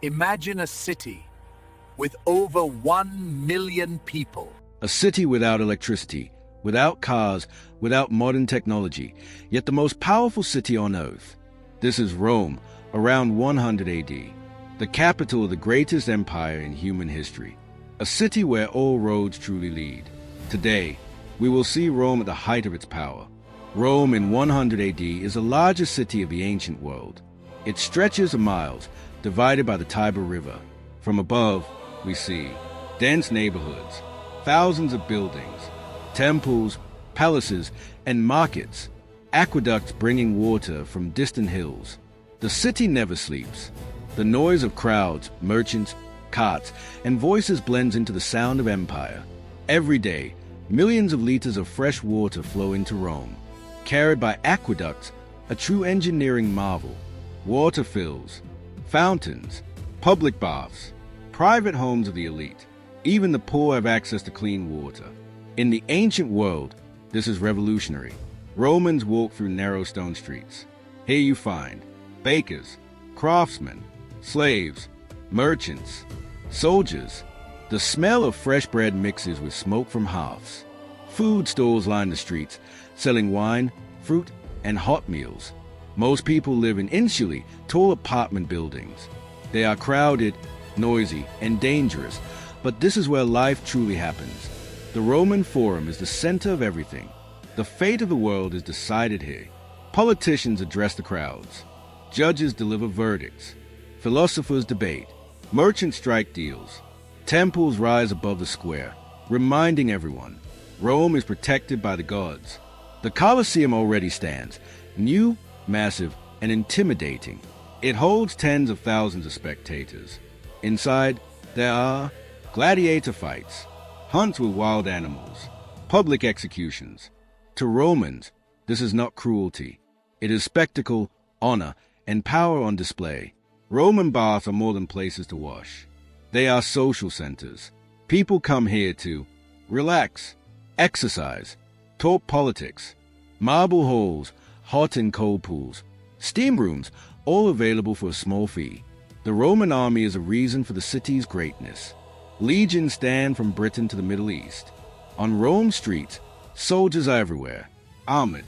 Imagine a city with over 1 million people. A city without electricity, without cars, without modern technology, yet the most powerful city on earth. This is Rome, around 100 AD, the capital of the greatest empire in human history. A city where all roads truly lead. Today, we will see Rome at the height of its power. Rome in 100 AD is the largest city of the ancient world. It stretches miles, divided by the Tiber River. From above, we see dense neighborhoods, thousands of buildings, temples, palaces, and markets, aqueducts bringing water from distant hills. The city never sleeps. The noise of crowds, merchants, carts, and voices blends into the sound of empire. Every day, millions of liters of fresh water flow into Rome, carried by aqueducts, a true engineering marvel. Water fills, fountains, public baths, private homes of the elite. Even the poor have access to clean water. In the ancient world, this is revolutionary. Romans walked through narrow stone streets. Here you find bakers, craftsmen, slaves, merchants, soldiers. The smell of fresh bread mixes with smoke from hearths. Food stalls line the streets, selling wine, fruit, and hot meals. Most people live in insulae, tall apartment buildings. They are crowded, noisy, and dangerous, but this is where life truly happens. The Roman Forum is the center of everything. The fate of the world is decided here. Politicians address the crowds. Judges deliver verdicts. Philosophers debate. Merchants strike deals. Temples rise above the square, reminding everyone, Rome is protected by the gods. The Colosseum already stands, new, massive, and intimidating. It holds tens of thousands of spectators. Inside, there are gladiator fights, hunts with wild animals, public executions. To Romans, this is not cruelty. It is spectacle, honor, and power on display. Roman baths are more than places to wash. They are social centers. People come here to relax, exercise, talk politics. Marble halls, hot and cold pools, steam rooms, all available for a small fee. The Roman army is a reason for the city's greatness. Legions stand from Britain to the Middle East. On Rome streets, soldiers are everywhere, armored,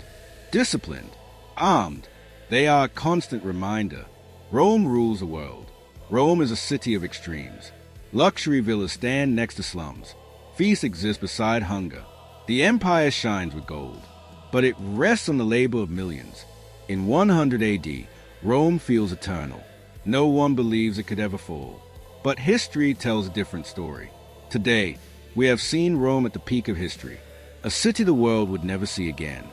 disciplined, armed. They are a constant reminder. Rome rules the world. Rome is a city of extremes. Luxury villas stand next to slums. Feasts exist beside hunger. The empire shines with gold, but it rests on the labor of millions. In 100 AD, Rome feels eternal. No one believes it could ever fall. But history tells a different story. Today, we have seen Rome at the peak of history, a city the world would never see again.